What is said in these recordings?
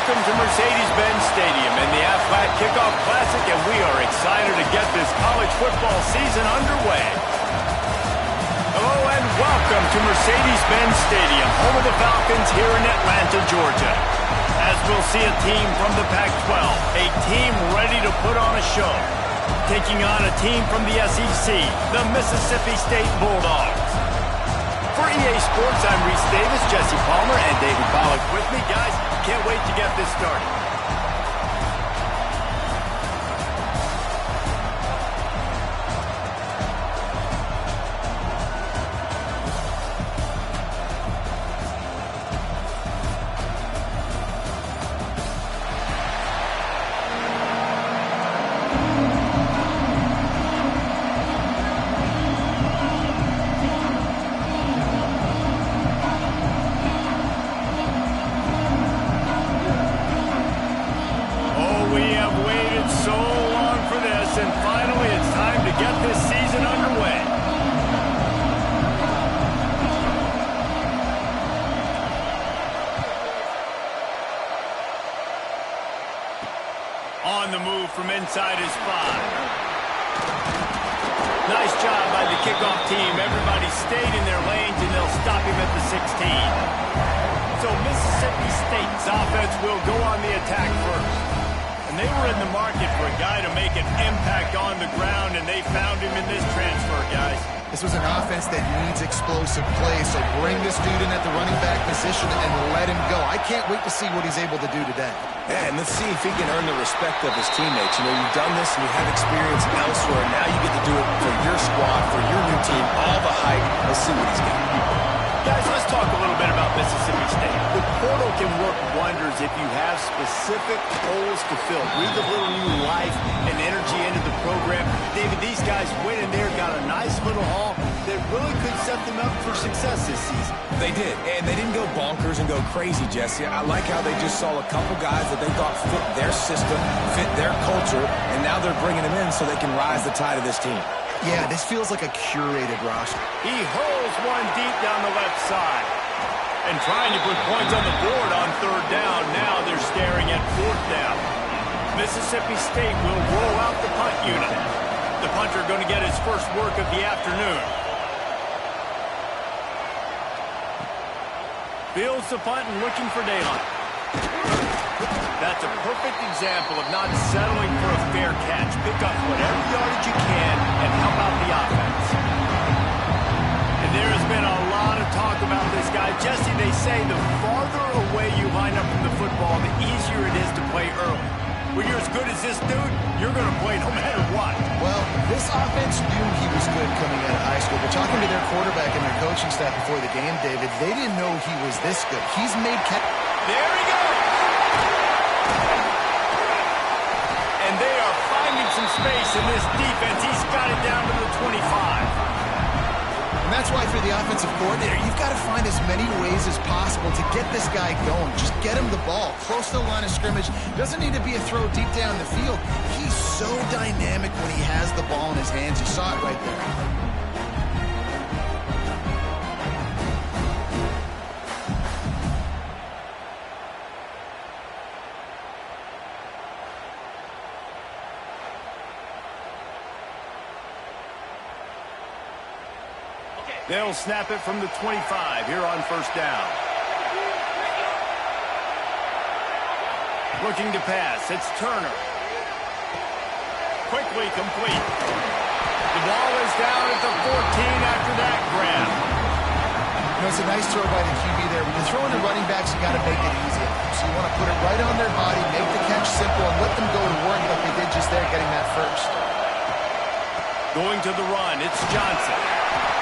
Welcome to Mercedes-Benz Stadium and the Aflac Kickoff Classic, and we are excited to get this college football season underway. Hello and welcome to Mercedes-Benz Stadium, home of the Falcons here in Atlanta, Georgia. As we'll see a team from the Pac-12, a team ready to put on a show, taking on a team from the SEC, the Mississippi State Bulldogs. For EA Sports, I'm Reese Davis, Jesse Palmer, and David Pollack with me. Guys, can't wait to get this started. On the move from inside his 5. Nice job by the kickoff team. Everybody stayed in their lanes, and they'll stop him at the 16. So Mississippi State's offense will go on the attack first. And they were in the market for a guy to make an impact on the ground, and they found him in this transfer, guys. This was an offense that needs explosive play, so bring this dude in at the running back position and let him go. I can't wait to see what he's able to do today. Yeah, and let's see if he can earn the respect of his teammates. You know, you've done this and you have experience elsewhere. Now you get to do it for your squad, for your new team, all the hype. Let's see what he's got. Guys, let's talk a little bit about Mississippi State. The portal can work wonders if you have specific holes to fill. Breathe a little new life and energy into the program. David, these guys went in there, got a nice little haul that really could set them up for success this season. They did, and they didn't go bonkers and go crazy, Jesse. I like how they just saw a couple guys that they thought fit their system, fit their culture, and now they're bringing them in so they can rise the tide of this team. Yeah, this feels like a curated roster. He hurls one deep down the left side. And trying to put points on the board on 3rd down. Now they're staring at 4th down. Mississippi State will roll out the punt unit. The punter going to get his first work of the afternoon. Fields the punt and looking for daylight. That's a perfect example of not settling for a fair catch. Pick up whatever yardage you can and help out the offense. And there has been a lot of talk about this guy. Jesse, they say the farther away you line up from the football, the easier it is to play early. When you're as good as this dude, you're going to play no matter what. Well, this offense knew he was good coming out of high school. But talking to their quarterback and their coaching staff before the game, David, they didn't know he was this good. He's made There he goes! And they are finding some space in this defense. He's got it down to the 25. And that's why for the offensive coordinator, you've got to find as many ways as possible to get this guy going. Just get him the ball close to the line of scrimmage. Doesn't need to be a throw deep down the field. He's so dynamic when he has the ball in his hands. You saw it right there. They'll snap it from the 25 here on 1st down. Looking to pass. It's Turner. Quickly complete. The ball is down at the 14 after that grab. You know, it's a nice throw by the QB there. When you're throwing the running backs, you got to make it easy. So you want to put it right on their body, make the catch simple, and let them go to work like they did just there, getting that first. Going to the run. It's Johnson.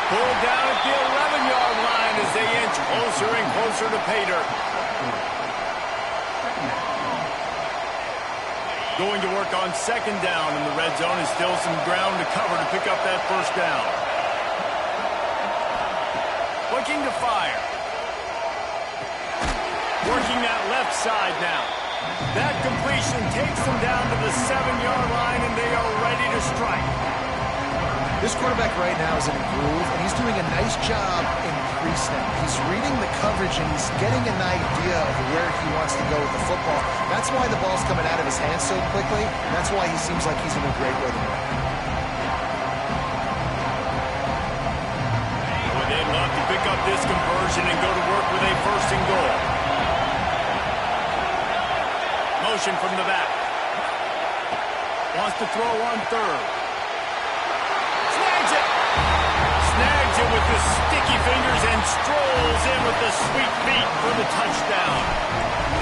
Pulled down at the 11-yard line as they inch closer and closer to pay dirt. Going to work on 2nd down in the red zone, and still some ground to cover to pick up that 1st down. Looking to fire. Working that left side now. That completion takes them down to the 7-yard line, and they are ready to strike. This quarterback right now is in a groove, and he's doing a nice job in pre-snap. He's reading the coverage, and he's getting an idea of where he wants to go with the football. That's why the ball's coming out of his hands so quickly. That's why he seems like he's in a great rhythm. They'd love to pick up this conversion and go to work with a 1st and goal. Motion from the back. Wants to throw on 3rd. Snags it! Snags it with the sticky fingers and strolls in with the sweet feet for the touchdown.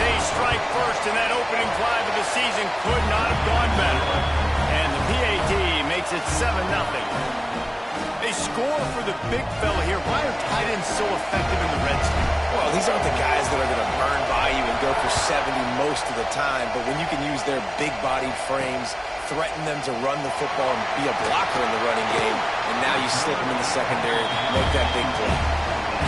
They strike first, and that opening drive of the season could not have gone better. And the PAT makes it 7-0. They score for the big fella here. Why are tight ends so effective in the red zone? Well, these aren't the guys that are going to burn by you and go for 70 most of the time, but when you can use their big-bodied frames, threaten them to run the football and be a blocker in the running game, and now you slip them in the secondary, make that big play.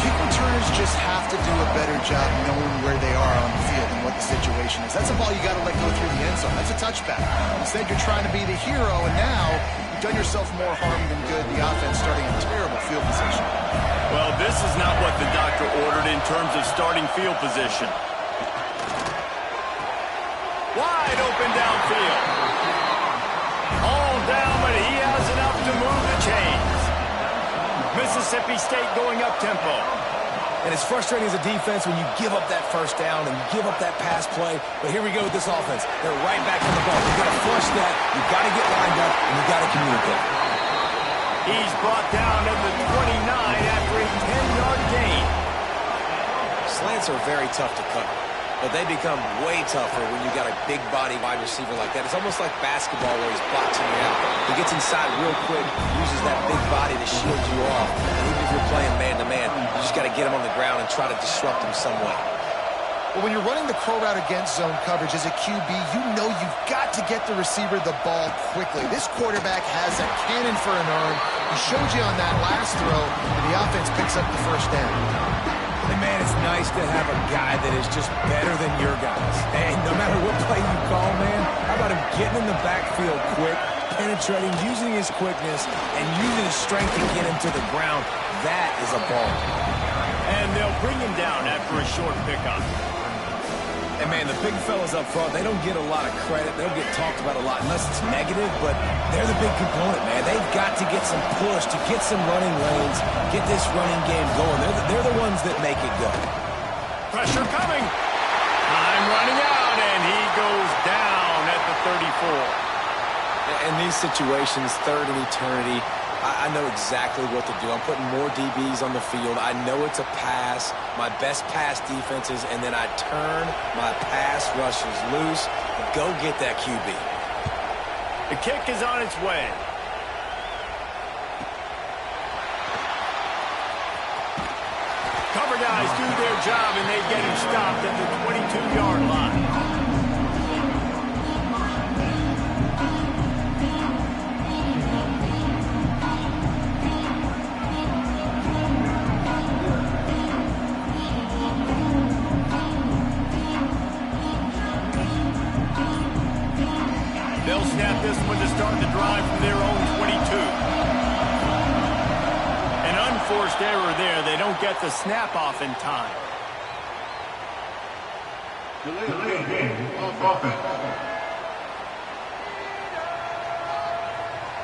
Kick returners just have to do a better job knowing where they are on the field and what the situation is. That's a ball you got to let go through the end zone. That's a touchback. Instead, you're trying to be the hero, and now you've done yourself more harm than good. The offense starting in terrible field position. Well, this is not what the doctor ordered in terms of starting field position. Wide open downfield. All down, but he has enough to move the chains. Mississippi State going up-tempo. And it's frustrating as a defense when you give up that 1st down and you give up that pass play. But here we go with this offense. They're right back on the ball. You've got to flush that. You've got to get lined up, and you've got to communicate. He's brought down at the 29 after a 10-yard gain. Slants are very tough to cut, but they become way tougher when you got a big body wide receiver like that. It's almost like basketball where he's boxing you out. He gets inside real quick, uses that big body to shield you off. And even if you're playing man-to-man, you just got to get him on the ground and try to disrupt him some way. Well, when you're running the crow route against zone coverage as a QB, you know you've got to get the receiver the ball quickly. This quarterback has a cannon for an arm. He showed you on that last throw, and the offense picks up the 1st down. And, man, it's nice to have a guy that is just better than your guys. And no matter what play you call, man, how about him getting in the backfield quick, penetrating, using his quickness, and using his strength to get him to the ground? That is a ball. And they'll bring him down after a short pickup. And, man, the big fellas up front, they don't get a lot of credit. They don't get talked about a lot unless it's negative, but they're the big component, man. They've got to get some push, to get some running lanes, get this running game going. They're the ones that make it go. Pressure coming. Time running out, and he goes down at the 34. In these situations, 3rd and eternity, I know exactly what to do. I'm putting more DBs on the field. I know it's a pass, my best pass defenses, and then I turn my pass rushers loose. Go get that QB. The kick is on its way. Cover guys do their job, and they get him stopped at the 22-yard line. They'll snap this one to start the drive from their own 22. An unforced error there. They don't get the snap off in time.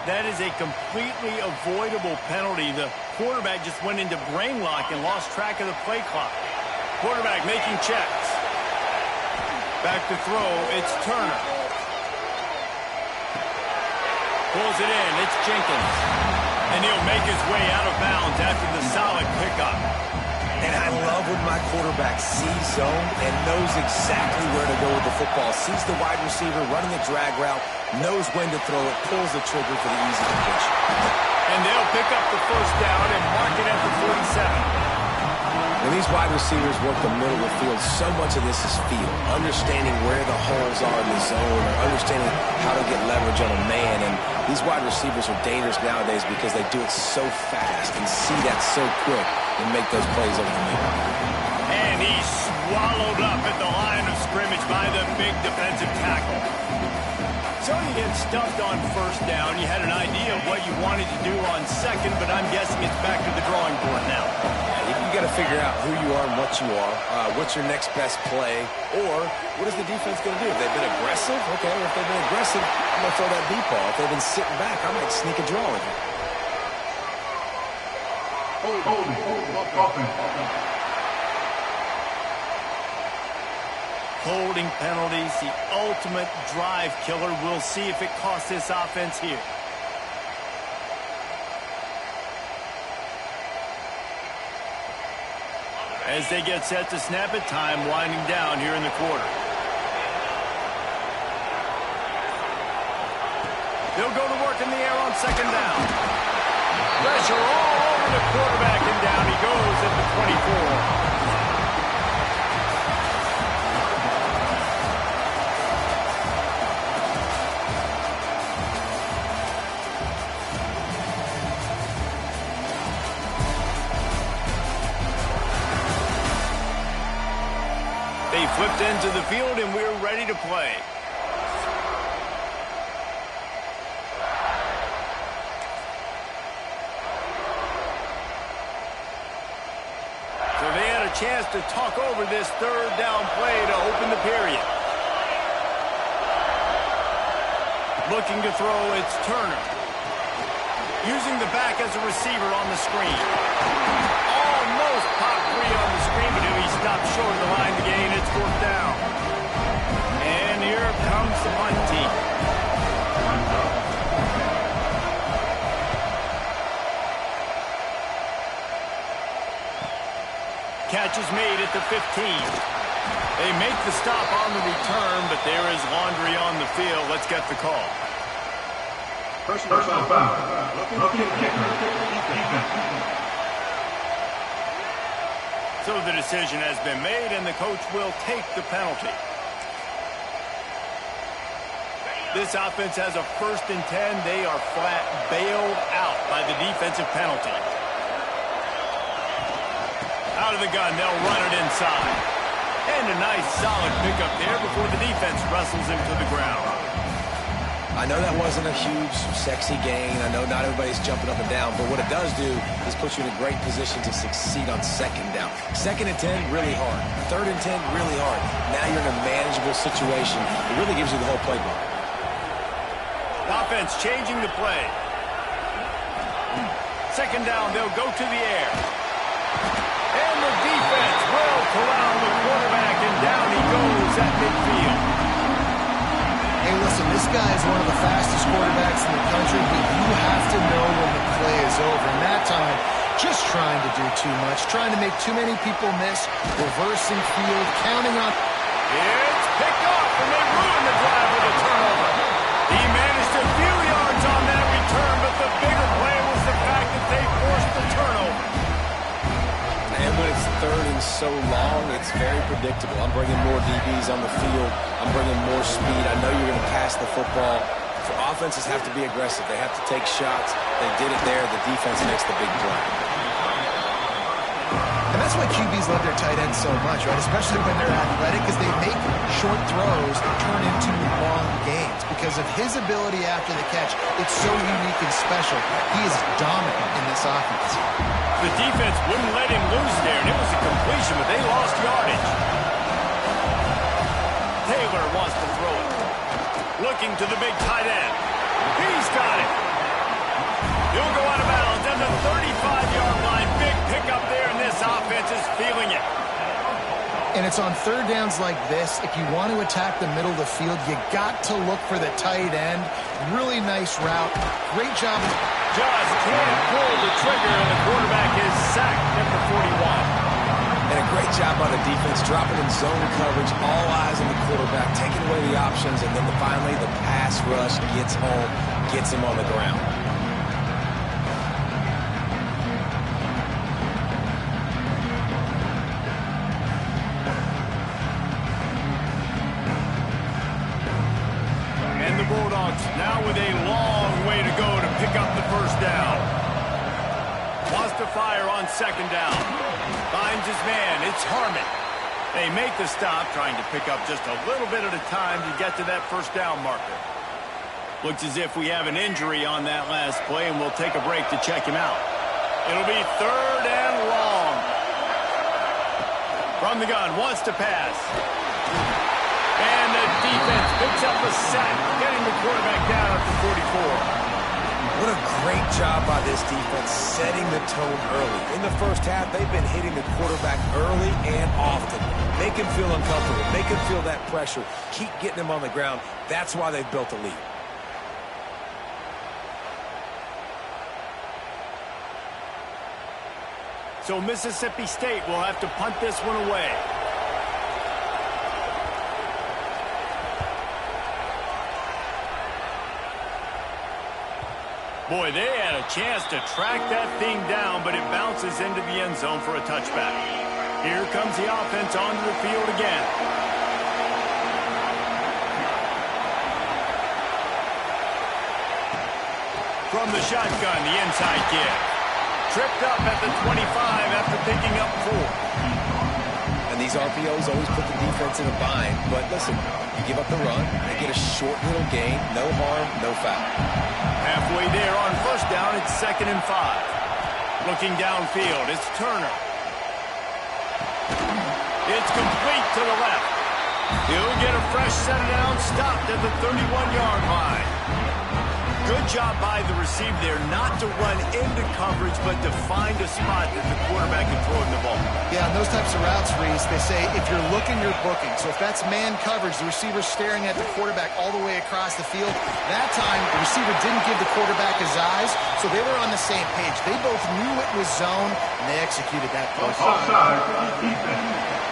That is a completely avoidable penalty. The quarterback just went into brain lock and lost track of the play clock. Quarterback making checks. Back to throw. It's Turner. Pulls it in. It's Jenkins. And he'll make his way out of bounds after the solid pickup. And I love when my quarterback sees zone and knows exactly where to go with the football. Sees the wide receiver running the drag route, knows when to throw it, pulls the trigger for the easy completion. And they'll pick up the 1st down and mark it at the 47. When these wide receivers work the middle of the field, so much of this is feel. Understanding where the holes are in the zone, or understanding how to get leverage on a man. And these wide receivers are dangerous nowadays because they do it so fast and see that so quick and make those plays over the middle. And he's swallowed up at the line of scrimmage by the big defensive tackle. So you get stuffed on first down. You had an idea of what you wanted to do on second, but I'm guessing it's back to the drawing board now. Yeah, you got to figure out who you are and what you are. What's your next best play? Or what is the defense going to do? If they've been aggressive, okay. Or if they've been aggressive, I'm going to throw that deep ball. If they've been sitting back, I might sneak a draw with it. Holding penalties, the ultimate drive killer. We'll see if it costs this offense here. As they get set to snap it, time winding down here in the quarter. They'll go to work in the air on second down. Pressure all over the quarterback, and down he goes at the 24. They flipped into the field, and we're ready to play. So they had a chance to talk over this third down play to open the period. Looking to throw, it's Turner. Using the back as a receiver on the screen. Almost popped free on the screen, but he stopped short of the line to gain. It's fourth down. And here comes the punt team. Catch is made at the 15. They make the stop on the return, but there is laundry on the field. Let's get the call. Personal foul. Looking kicker. Defense. So the decision has been made, and the coach will take the penalty. This offense has a 1st and 10. They are flat bailed out by the defensive penalty. Out of the gun, they'll run it inside. And a nice solid pickup there before the defense wrestles him to the ground. I know that wasn't a huge, sexy gain. I know not everybody's jumping up and down, but what it does do is put you in a great position to succeed on second down. 2nd and 10, really hard. 3rd and 10, really hard. Now you're in a manageable situation. It really gives you the whole playbook. Offense changing the play. 2nd down, they'll go to the air. And the defense will corral the quarterback, and down he goes at midfield. Hey, listen, this guy is one of the fastest quarterbacks in the country, but you have to know when the play is over. And that time, just trying to do too much, trying to make too many people miss, reversing field, counting on... It's picked off, and they ruin the drive with a turnover. He managed a few yards on that return, but the bigger play was the fact that they forced the turnover. And when it's 3rd and so long, it's very predictable. I'm bringing more DBs on the field. I'm bringing more speed. I know you're going to pass the football. For offenses have to be aggressive. They have to take shots. They did it there. The defense makes the big play. And that's why QBs love their tight ends so much, right? Especially when they're athletic, because they make short throws turn into long gains. Because of his ability after the catch, it's so unique and special. He is dominant in this offense. The defense wouldn't let him loose there, and it was a completion, but they lost yardage. Taylor wants to throw it. Looking to the big tight end. He's got it. He'll go out of bounds at the 35-yard line. Big pickup there, and this offense is feeling it. And it's on 3rd downs like this. If you want to attack the middle of the field, you got to look for the tight end. Really nice route. Great job. Just can't pull the trigger, and the quarterback is sacked at the 41. And a great job by the defense, dropping in zone coverage, all eyes on the quarterback, taking away the options, and then finally the pass rush gets home, gets him on the ground. And the Bulldogs now with a long way to go to pick up the 1st down. Wants to fire on 2nd down. Finds his man. It's Harmon. They make the stop, trying to pick up just a little bit at a time to get to that 1st down marker. Looks as if we have an injury on that last play, and we'll take a break to check him out. It'll be 3rd and long. From the gun, wants to pass. And the defense picks up a sack, getting the quarterback down at the 44. What a great job by this defense setting the tone early. In the first half, they've been hitting the quarterback early and often. Make him feel uncomfortable. Make him feel that pressure. Keep getting him on the ground. That's why they've built a lead. So Mississippi State will have to punt this one away. Boy, they had a chance to track that thing down, but it bounces into the end zone for a touchback. Here comes the offense onto the field again. From the shotgun, the inside kick. Tripped up at the 25 after picking up 4. And these RPOs always put the defense in a bind. But listen, you give up the run, they get a short little gain, no harm, no foul. Halfway there on first down, it's 2nd and 5. Looking downfield, it's Turner. It's complete to the left. He'll get a fresh set down, stopped at the 31-yard line. Good job by the receiver there not to run into coverage, but to find a spot that the quarterback can throw in the ball. Yeah, on those types of routes, Reese, they say if you're looking, you're booking. So if that's man coverage, the receiver's staring at the quarterback all the way across the field. That time, the receiver didn't give the quarterback his eyes, so they were on the same page. They both knew it was zone, and they executed that play. Offside, defense.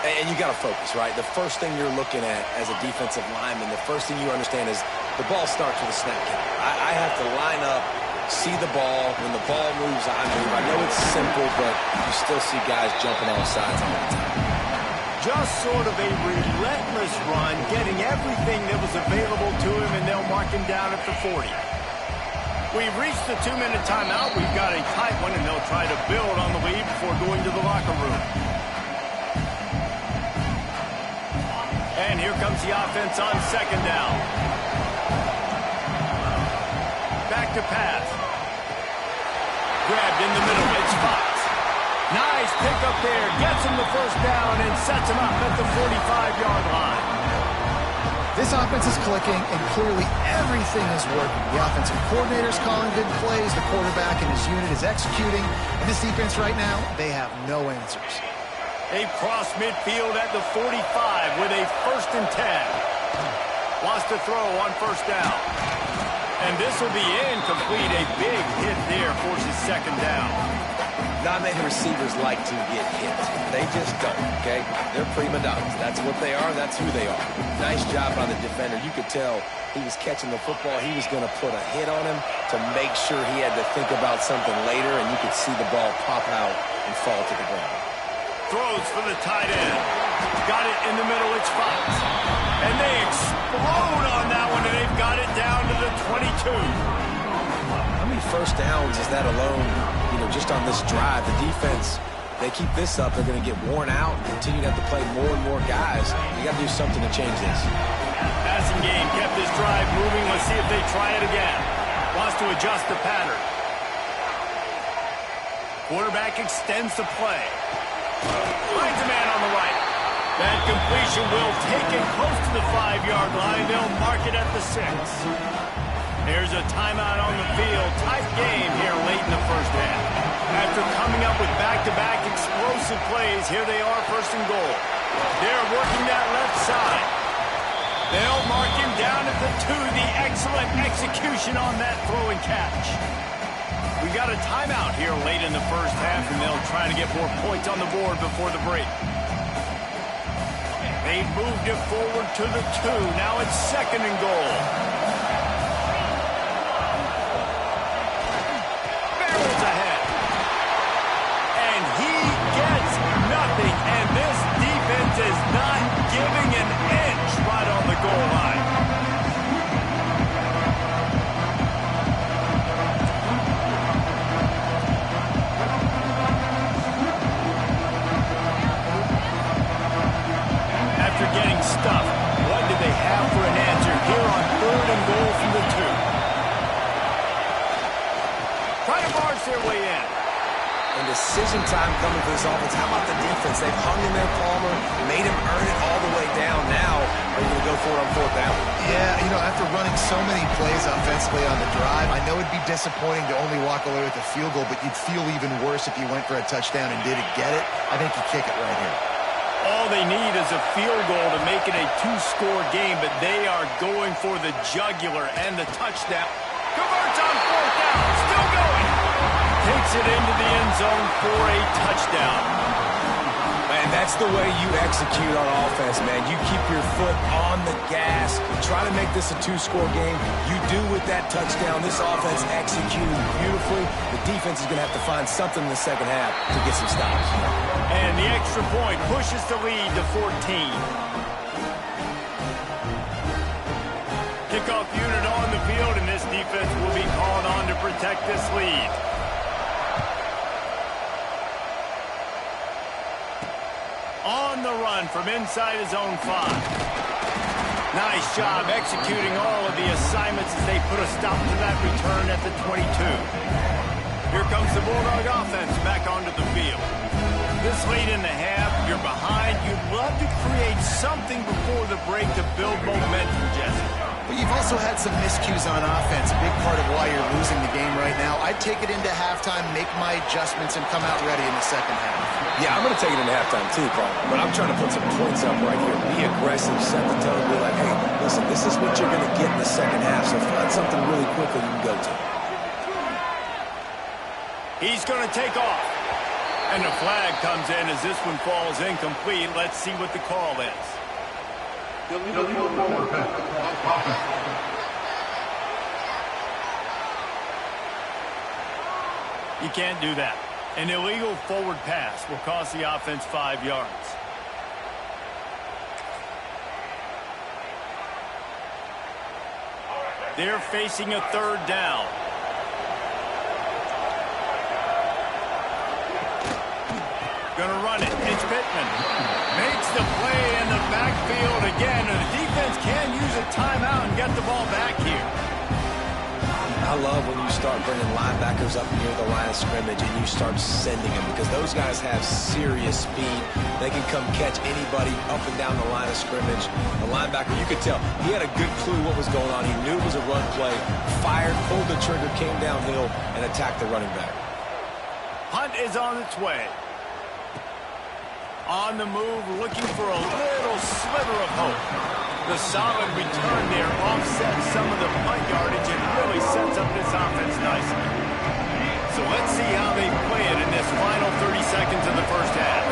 And you got to focus, right? The first thing you're looking at as a defensive lineman, the first thing you understand is the ball starts with a snap count. I have to line up, see the ball. When the ball moves, I move. I know it's simple, but you still see guys jumping off sides all the time. Just sort of a relentless run, getting everything that was available to him, and they'll mark him down at the 40. We've reached the 2-minute timeout. We've got a tight one, and they'll try to build on the lead before going to the locker room. And here comes the offense on 2nd down. Back to pass. Grabbed in the middle. It's Fox. Nice pick up there. Gets him the first down and sets him up at the 45-yard line. This offense is clicking, and clearly everything is working. The offensive coordinator's calling good plays. The quarterback and his unit is executing. And this defense right now, they have no answers. They cross midfield at the 45 with a 1st and 10. Wants to throw on first down. And this will be incomplete. A big hit there forces 2nd down. Not many receivers like to get hit. They just don't, okay? They're prima donnas. That's what they are. That's who they are. Nice job by the defender. You could tell he was catching the football. He was going to put a hit on him to make sure he had to think about something later, and you could see the ball pop out and fall to the ground. Throws for the tight end. Got it in the middle. It's Fox. And they explode on that one, and they've got it down to the 22. How many first downs is that alone, just on this drive? The defense, they keep this up, they're going to get worn out and continue to have to play more and more guys. You got to do something to change this. Passing game kept this drive moving. Let's see if they try it again. Wants to adjust the pattern. Quarterback extends the play. Finds a man on the right. That completion will take it close to the 5-yard line. They'll mark it at the 6. There's a timeout on the field. Tight game here late in the first half. After coming up with back-to-back explosive plays, here they are 1st and goal. They're working that left side. They'll mark him down at the 2. The excellent execution on that throw and catch. We got a timeout here late in the first half, and they'll try to get more points on the board before the break. They moved it forward to the 2. Now it's 2nd and goal. Barrels ahead. And he gets nothing, and this defense is not giving an inch right on the goal line. decision time coming for this offense. How about the defense? They've hung in there, Palmer, made him earn it all the way down. Now, are you going to go for it on fourth down? Yeah, you know, after running so many plays offensively on the drive, I know it'd be disappointing to only walk away with a field goal, but you'd feel even worse if you went for a touchdown and didn't get it. I think you kick it right here. All they need is a field goal to make it a two-score game, but they are going for the jugular and the touchdown. Converts on fourth down, still going. Takes it into the end zone for a touchdown. Man, that's the way you execute on offense, man. You keep your foot on the gas. Try to make this a two-score game. You do with that touchdown. This offense executed beautifully. The defense is going to have to find something in the second half to get some stops. And the extra point pushes the lead to 14. Kickoff unit on the field, and this defense will be called on to protect this lead. On the run from inside his own 5. Nice job executing all of the assignments as they put a stop to that return at the 22. Here comes the Bulldog offense back onto the field. This late in the half, you're behind. You'd love to create something before the break to build momentum, Jesse. But you've also had some miscues on offense, a big part of why you're losing the game right now. I'd take it into halftime, make my adjustments, and come out ready in the second half. Yeah, I'm going to take it into halftime too, Paul. But I'm trying to put some points up right here. Be aggressive, set the tone, be like, hey, listen, this is what you're going to get in the second half, so find something really quickly you can go to. He's going to take off. And the flag comes in as this one falls incomplete. Let's see what the call is. Illegal forward pass. You can't do that. An illegal forward pass will cost the offense 5 yards. They're facing a third down. Gonna run it. It's Pittman. Makes the play in the backfield again. And the defense can use a timeout and get the ball back here. I love when you start bringing linebackers up near the line of scrimmage and you start sending them, because those guys have serious speed. They can come catch anybody up and down the line of scrimmage. The linebacker, you could tell, he had a good clue what was going on. He knew it was a run play, fired, pulled the trigger, came downhill, and attacked the running back. Hunt is on its way. On the move, looking for a little sliver of hope. The solid return there offsets some of the punt yardage and really sets up this offense nicely. So let's see how they play it in this final 30 seconds of the first half.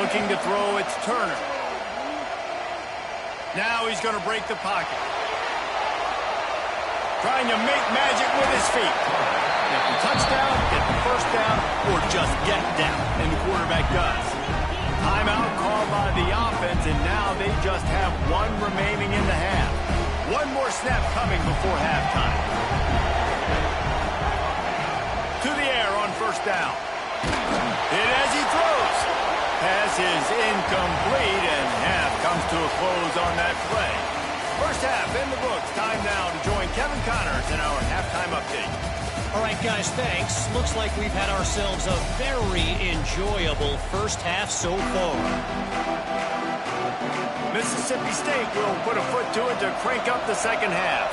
Looking to throw, it's Turner. Now he's going to break the pocket. Trying to make magic with his feet. Get the touchdown, get the first down, or just get down. And the quarterback does. Timeout called by the offense, and now they just have one remaining in the half. One more snap coming before halftime. To the air on first down. Hit as he throws. Pass is incomplete, and half comes to a close on that play. First half in the books. Time now to join Kevin Connors in our halftime update. All right, guys, thanks. Looks like we've had ourselves a very enjoyable first half so far. Mississippi State will put a foot to it to crank up the second half.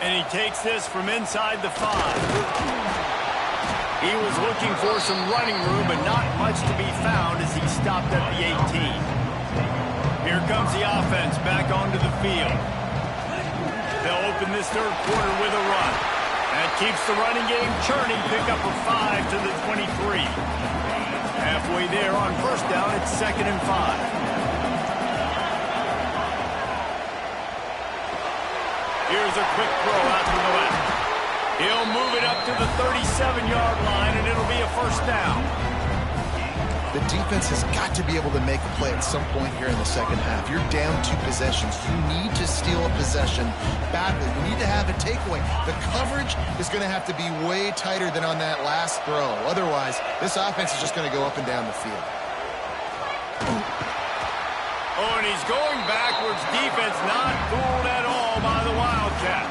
And he takes this from inside the 5. He was looking for some running room, but not much to be found as he stopped at the 18. Here comes the offense back onto the field. They'll open this third quarter with a run. That keeps the running game churning. Pick up a 5 to the 23. Halfway there on first down, it's 2nd and 5. Here's a quick throw out to the left. He'll move it up to the 37-yard line, and it'll be a first down. The defense has got to be able to make a play at some point here in the second half. You're down 2 possessions. You need to steal a possession badly. You need to have a takeaway. The coverage is going to have to be way tighter than on that last throw. Otherwise, this offense is just going to go up and down the field. Oh, and he's going backwards. Defense not fooled at all by the Wildcat.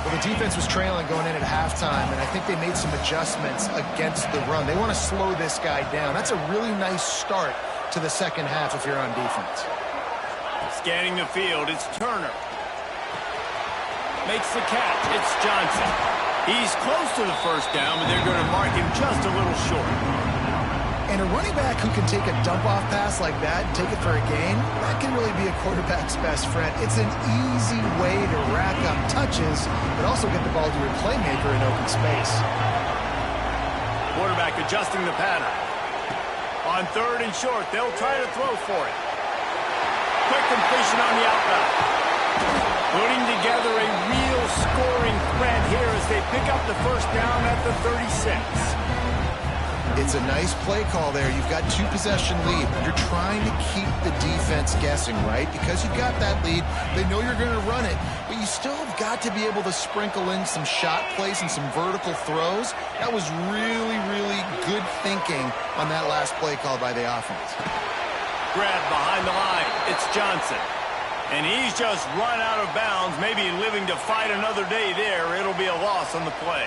Well, the defense was trailing going in at halftime, and I think they made some adjustments against the run. They want to slow this guy down. That's a really nice start to the second half if you're on defense. Scanning the field, it's Turner. Makes the catch, it's Johnson. He's close to the first down, but they're going to mark him just a little short. And a running back who can take a dump-off pass like that and take it for a gain, that can really be a quarterback's best friend. It's an easy way to rack up touches, but also get the ball to your playmaker in open space. Quarterback adjusting the pattern. On third and short, they'll try to throw for it. Quick completion on the outbound. Putting together a real scoring threat here as they pick up the first down at the 36. It's a nice play call there. You've got 2-possession lead. You're trying to keep the defense guessing, right? Because you've got that lead. They know you're going to run it, but you still have got to be able to sprinkle in some shot plays and some vertical throws. That was really, really good thinking on that last play call by the offense. Grab behind the line. It's Johnson. And he's just run out of bounds, maybe living to fight another day there. It'll be a loss on the play.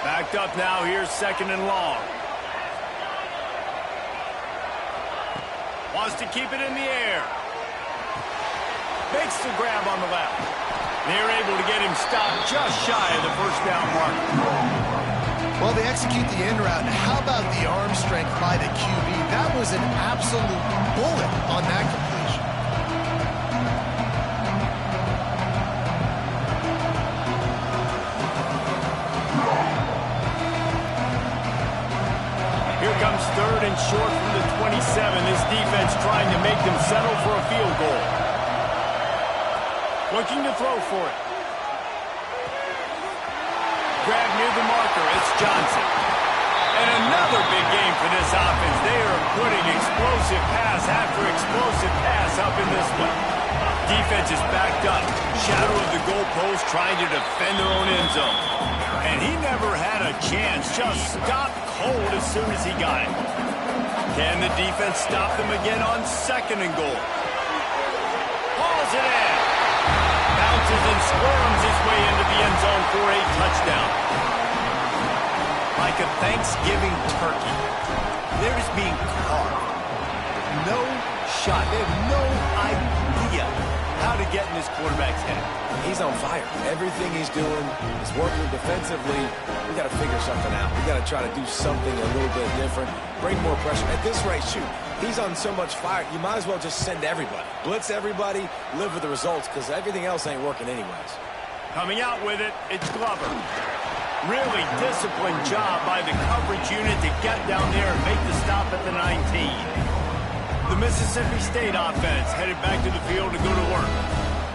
Backed up now. Here's second and long. Wants to keep it in the air. Makes the grab on the left. They're able to get him stopped just shy of the first down mark. Well, they execute the in route. How about the arm strength by the QB? That was an absolute bullet on that completion. Here comes third and short from the 27. This defense trying to make them settle for a field goal. Looking to throw for it. Grab near the marker. It's Johnson. And another big game for this offense. They are putting explosive pass after explosive pass up in this one. Defense is backed up. Shadow of the goalpost trying to defend their own end zone. And he never had a chance. Just stopped cold as soon as he got it. Can the defense stop them again on second and goal? Hauls it in. Bounces and squirms his way into the end zone for a touchdown. Like a Thanksgiving turkey, they're just being carved. No shot. They have no idea how to get in this quarterback's head. He's on fire. Everything he's doing is working defensively. We got to figure something out. We got to try to do something a little bit different. Bring more pressure. At this rate, shoot. He's on so much fire, you might as well just send everybody. Blitz everybody, live with the results, because everything else ain't working anyways. Coming out with it, it's Glover. Really disciplined job by the coverage unit to get down there and make the stop at the 19. The Mississippi State offense headed back to the field to go to work.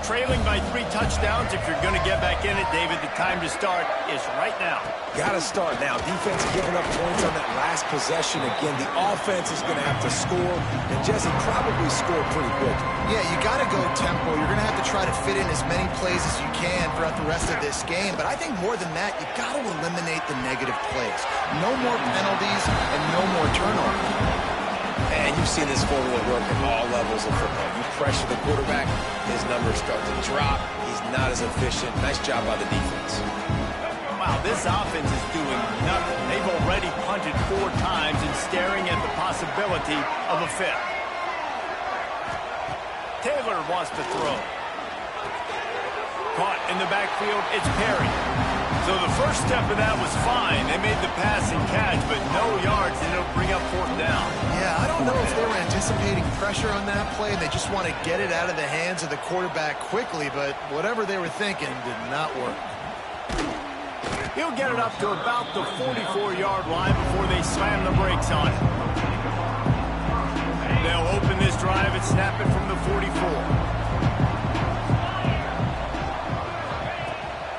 Trailing by 3 touchdowns. If you're going to get back in it, David, the time to start is right now. Got to start now. Defense giving up points on that last possession. Again, the offense is going to have to score, and Jesse probably scored pretty quick. Yeah, you got to go tempo. You're going to have to try to fit in as many plays as you can throughout the rest of this game. But I think more than that, you got to eliminate the negative plays. No more penalties and no more turnovers. And you've seen this formula work at all levels of football. You pressure the quarterback, his numbers start to drop. He's not as efficient. Nice job by the defense. Wow, this offense is doing nothing. They've already punted 4 times and staring at the possibility of a 5th. Taylor wants to throw. Caught in the backfield, it's Perry. So the first step of that was fine. They made the pass and catch, but no yards, and it'll bring up 4th down. Yeah, I don't know if they were anticipating pressure on that play. They just want to get it out of the hands of the quarterback quickly, but whatever they were thinking did not work. He'll get it up to about the 44-yard line before they slam the brakes on it. They'll open this drive and snap it from the 44.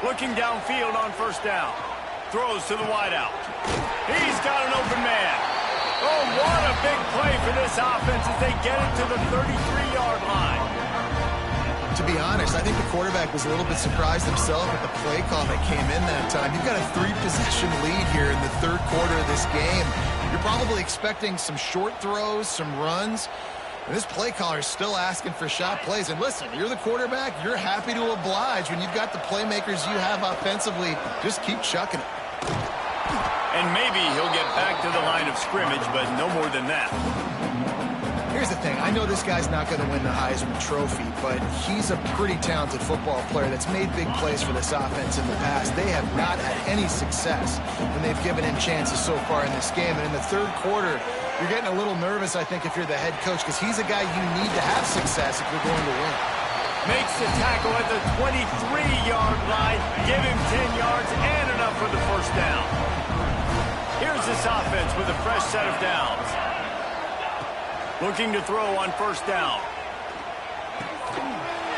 Looking downfield on first down. Throws to the wideout. He's got an open man. Oh, what a big play for this offense as they get it to the 33-yard line. To be honest, I think the quarterback was a little bit surprised himself at the play call that came in that time. You've got a 3-possession lead here in the third quarter of this game. You're probably expecting some short throws, some runs. And this play caller is still asking for shot plays. And listen, you're the quarterback. You're happy to oblige when you've got the playmakers you have offensively. Just keep chucking it. And maybe he'll get back to the line of scrimmage, but no more than that. Here's the thing. I know this guy's not going to win the Heisman Trophy, but he's a pretty talented football player that's made big plays for this offense in the past. They have not had any success when they've given him chances so far in this game. And in the third quarter, you're getting a little nervous, I think, if you're the head coach, because he's a guy you need to have success if you're going to win. Makes the tackle at the 23-yard line. Give him 10 yards and enough for the first down. Here's this offense with a fresh set of downs. Looking to throw on first down.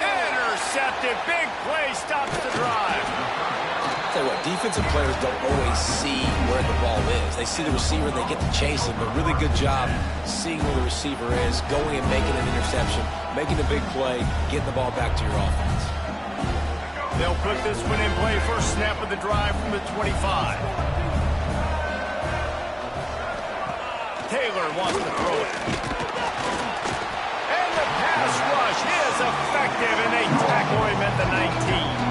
Intercepted. Big play stops the drive. Tell you what, defensive players don't always see where the ball is. They see the receiver, they get to chase him, but really good job seeing where the receiver is, going and making an interception, making a big play, getting the ball back to your offense. They'll put this one in play. First snap of the drive from the 25. Taylor wants to throw it. And the pass rush is effective, and they tackle him at the 19.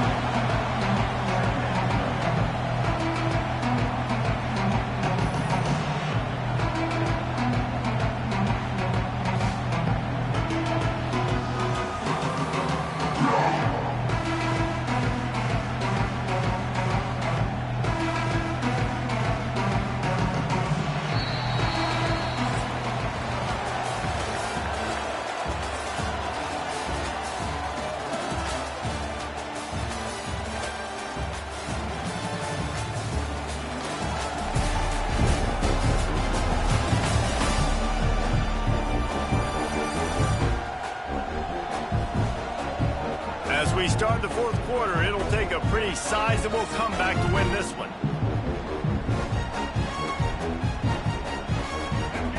As we start the fourth quarter, it'll take a pretty sizable comeback to win this one.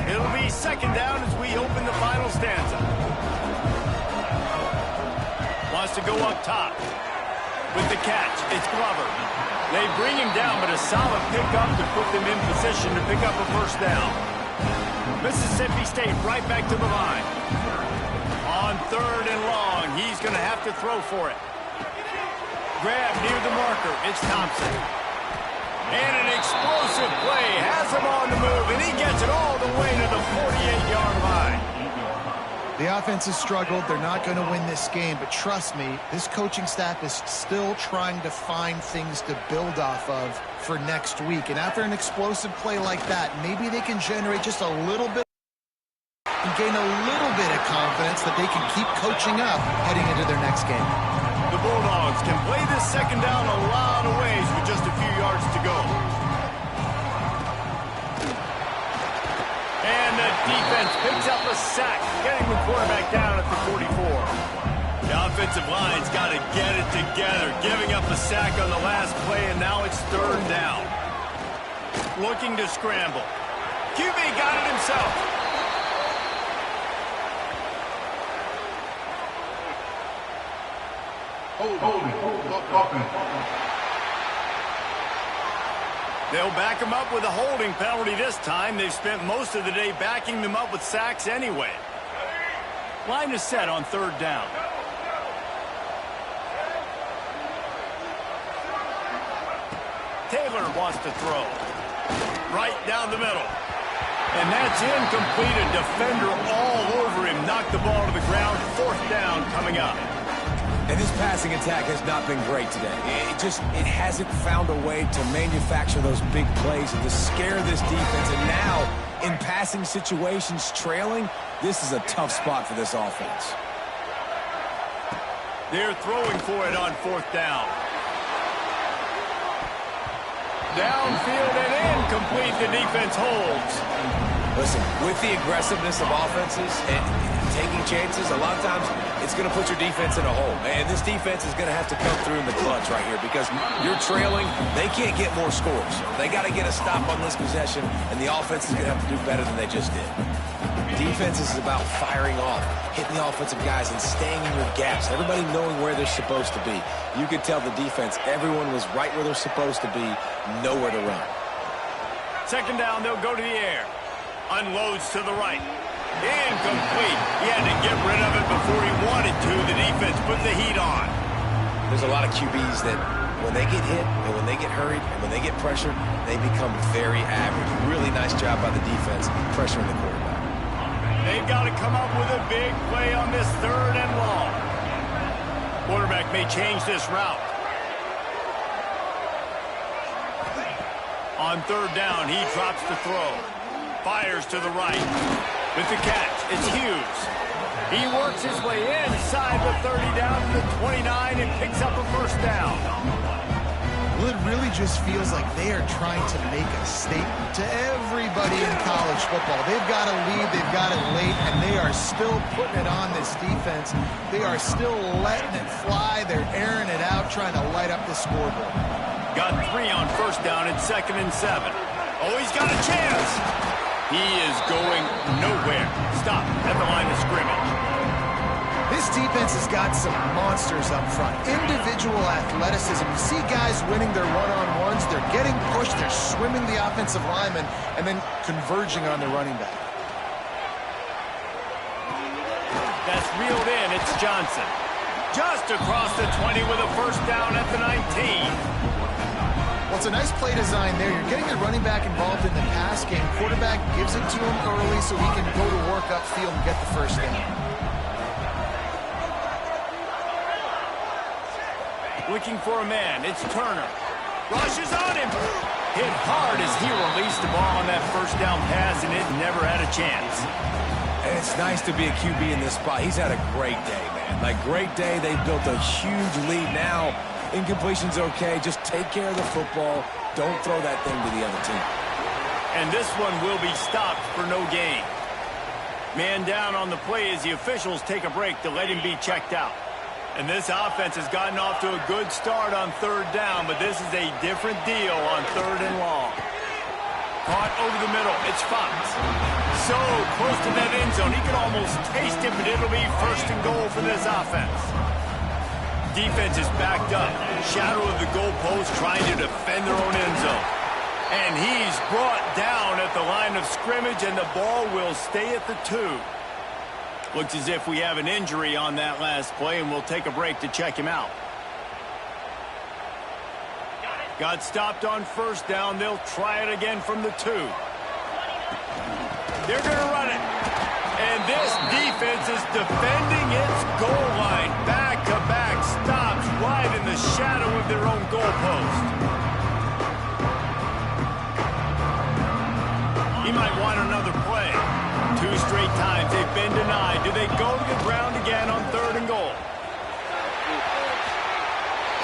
It'll be second down as we open the final stanza. Wants to go up top. With the catch, it's Glover. They bring him down, but a solid pickup to put them in position to pick up a first down. Mississippi State right back to the line. On third and long, he's going to have to throw for it. Grab near the marker. It's Thompson. And an explosive play has him on the move, and he gets it all the way to the 48-yard line. The offense has struggled. They're not going to win this game, but trust me, this coaching staff is still trying to find things to build off of for next week. And after an explosive play like that, maybe they can generate just a little bit and gain a little bit of confidence that they can keep coaching up heading into their next game. The Bulldogs can play this second down a lot of ways with just a few yards to go. And the defense picks up a sack, getting the quarterback down at the 44. The offensive line's got to get it together, giving up a sack on the last play, and now it's third down. Looking to scramble. QB got it himself. They'll back him up with a holding penalty this time. They've spent most of the day backing them up with sacks anyway. Line is set on third down. Taylor wants to throw. Right down the middle. And that's incomplete. A defender all over him. Knocked the ball to the ground. Fourth down coming up. And this passing attack has not been great today. It hasn't found a way to manufacture those big plays and to scare this defense. And now, in passing situations, trailing, this is a tough spot for this offense. They're throwing for it on fourth down. Downfield and incomplete. The defense holds. Listen, with the aggressiveness of offenses and taking chances, a lot of times it's going to put your defense in a hole. And this defense is going to have to come through in the clutch right here because you're trailing. They can't get more scores. They got to get a stop on this possession, and the offense is going to have to do better than they just did. Defense is about firing off, hitting the offensive guys, and staying in your gaps. Everybody knowing where they're supposed to be. You could tell the defense, everyone was right where they're supposed to be, nowhere to run. Second down, they'll go to the air. Unloads to the right. Incomplete. He had to get rid of it before he wanted to. The defense put the heat on. There's a lot of QBs that when they get hit and when they get hurried and when they get pressured, they become very average. Really nice job by the defense pressuring the quarterback. They've got to come up with a big play on this 3rd and long. Quarterback may change this route. On 3rd down, he drops the throw. Fires to the right. With the catch, it's Hughes. He works his way inside the 30 down to the 29 and picks up a 1st down. Well, it really just feels like they are trying to make a statement to everybody in college football. They've got a lead, they've got it late, and they are still putting it on this defense. They are still letting it fly. They're airing it out, trying to light up the scoreboard. Got 3 on 1st down and 2nd and 7. Oh, he's got a chance. He is going nowhere. Stop at the line of scrimmage. This defense has got some monsters up front. Individual athleticism. You see guys winning their one-on-ones. They're getting pushed. They're swimming the offensive lineman and then converging on the running back. That's reeled in. It's Johnson. Just across the 20 with a 1st down at the 19. Well, it's a nice play design there. You're getting the running back involved in the pass game. Quarterback gives it to him early so he can go to work upfield and get the 1st down. Looking for a man. It's Turner. Rushes on him. Hit hard as he released the ball on that 1st down pass, and it never had a chance. And it's nice to be a QB in this spot. He's had a great day, man. Like, great day. They've built a huge lead now. Incompletion's okay. Just take care of the football. Don't throw that thing to the other team. And this one will be stopped for no gain. Man down on the play as the officials take a break to let him be checked out. And this offense has gotten off to a good start on 3rd down, but this is a different deal on 3rd and long. Caught over the middle. It's Fox. So close to that end zone. He could almost taste it, but it'll be 1st and goal for this offense. Defense is backed up. Shadow of the goalpost trying to defend their own end zone. And he's brought down at the line of scrimmage, and the ball will stay at the 2. Looks as if we have an injury on that last play, and we'll take a break to check him out. Got stopped on 1st down. They'll try it again from the 2. They're going to run it. And this defense is defending its goal line. Back-to-back stops right in the shadow of their own goalpost. He might want another play. 2 straight times they've been denied. Do they go to the ground again on 3rd and goal?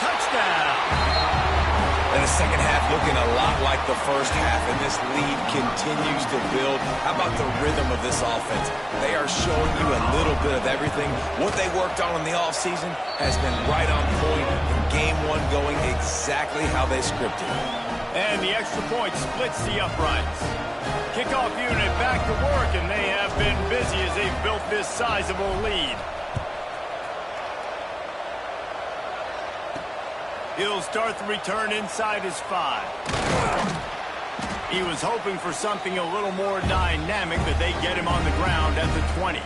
Touchdown! And the second half looking a lot like the first half, and this lead continues to build. How about the rhythm of this offense? They are showing you a little bit of everything. What they worked on in the offseason has been right on point, and game 1 going exactly how they scripted. And the extra point splits the uprights. Kickoff unit back to work, and they have been busy as they've built this sizable lead. He'll start the return inside his 5. He was hoping for something a little more dynamic, but they get him on the ground at the 20.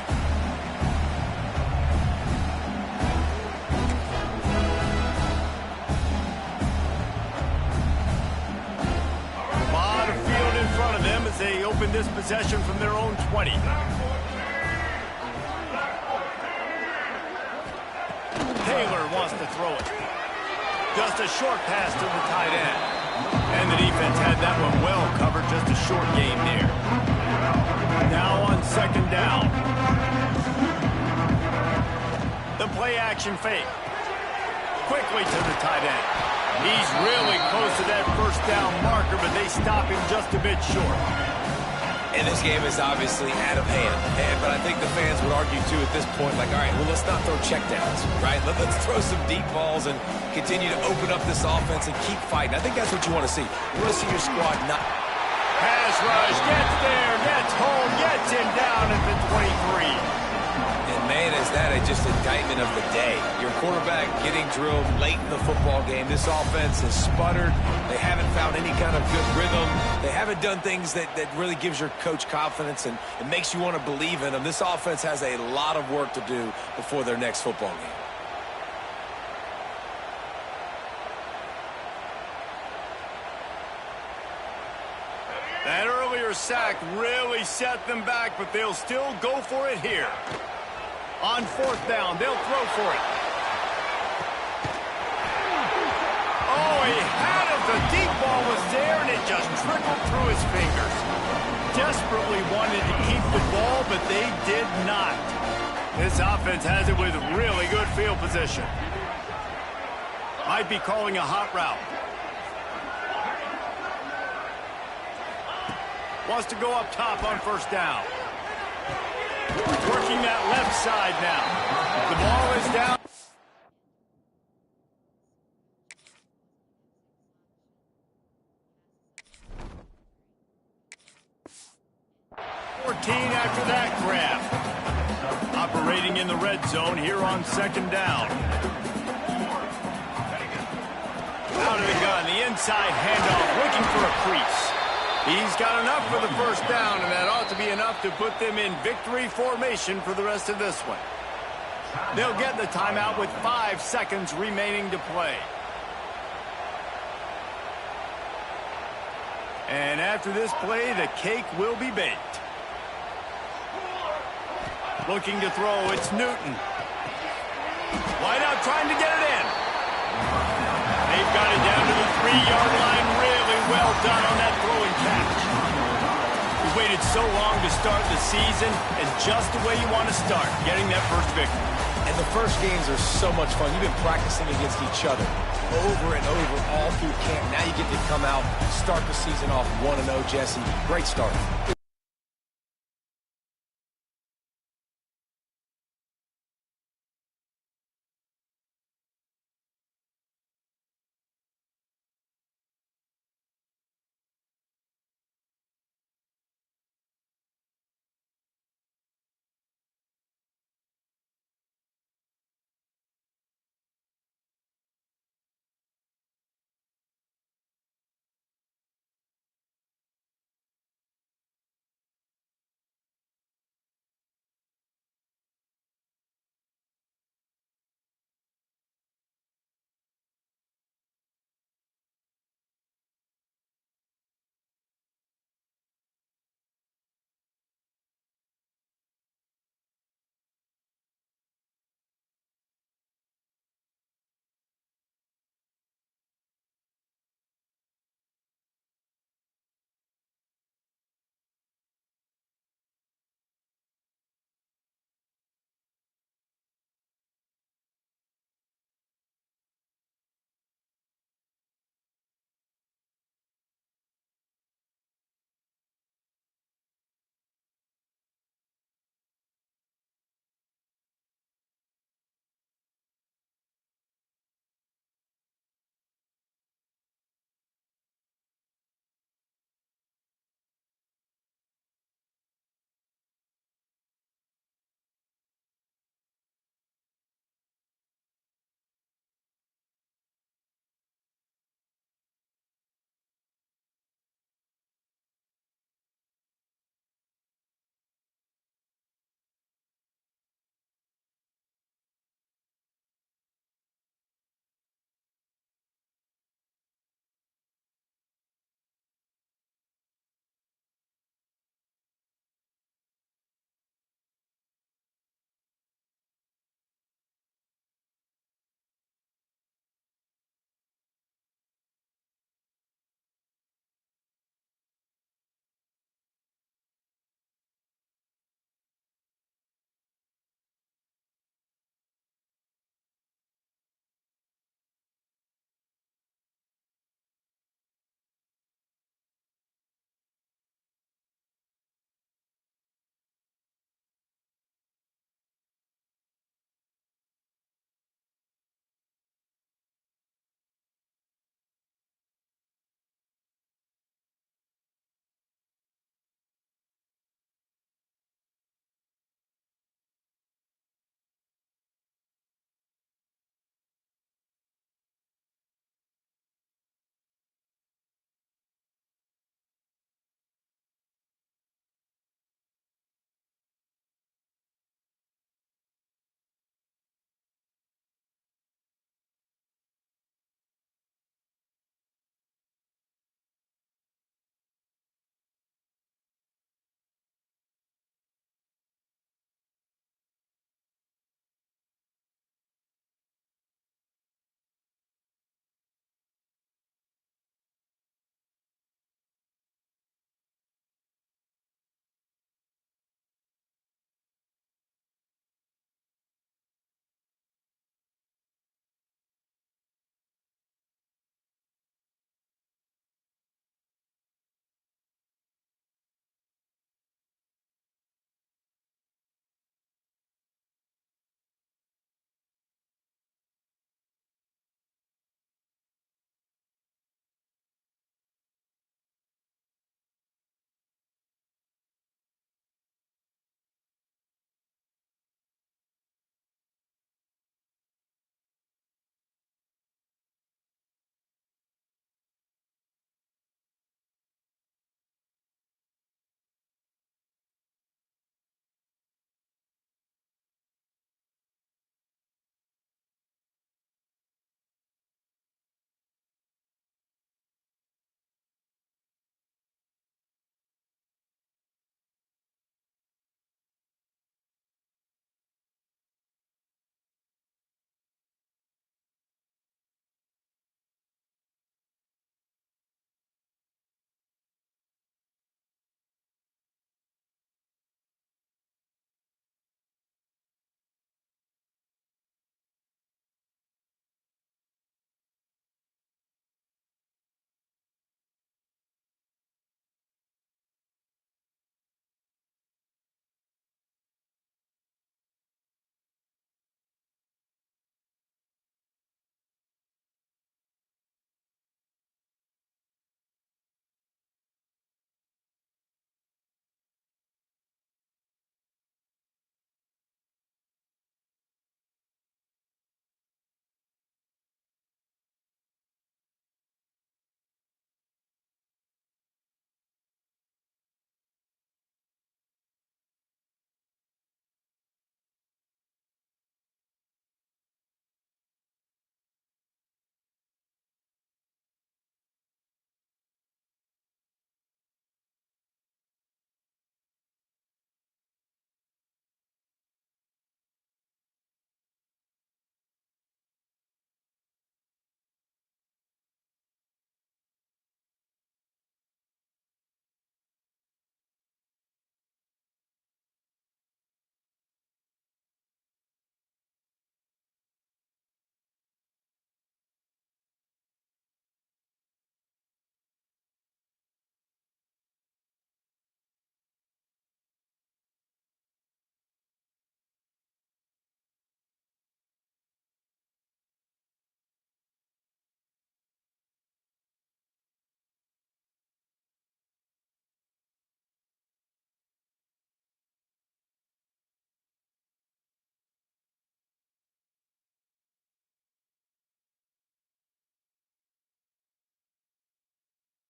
A lot of field in front of them as they open this possession from their own 20. Taylor wants to throw it. Just a short pass to the tight end. And the defense had that one well covered. Just a short game there. Now on 2nd down. The play action fake. Quickly to the tight end. He's really close to that 1st down marker, but they stop him just a bit short. And this game is obviously out of hand. But I think the fans would argue, too, at this point, like, all right, well, let's not throw checkdowns, right? Let's throw some deep balls and continue to open up this offense and keep fighting. I think that's what you want to see. You want to see your squad not... Pass rush, gets there, gets home, gets him down at the 23. And, man, as that just indictment of the day. Your quarterback getting drilled late in the football game. This offense has sputtered. They haven't found any kind of good rhythm. They haven't done things that really gives your coach confidence and it makes you want to believe in them. This offense has a lot of work to do before their next football game. That earlier sack really set them back, but they'll still go for it here. On fourth down, they'll throw for it. Oh, he had it. The deep ball was there, and it just trickled through his fingers. Desperately wanted to keep the ball, but they did not. This offense has it with really good field position. Might be calling a hot route. Wants to go up top on first down. Working that left side now. The ball is down. 14 after that grab. Operating in the red zone here on second down. Out of the gun, the inside handoff, looking for a crease. He's got enough for the first down, and that ought to be enough to put them in victory formation for the rest of this one. They'll get the timeout with 5 seconds remaining to play. And after this play, the cake will be baked. Looking to throw, it's Newton. Wide out, trying to get it in. They've got it down to the 3-yard line. Really well done on that throw and catch. We waited so long to start the season, and just the way you want to start, getting that first victory. And the first games are so much fun. You've been practicing against each other over and over all through camp. Now you get to come out, start the season off 1-0, Jesse. Great start.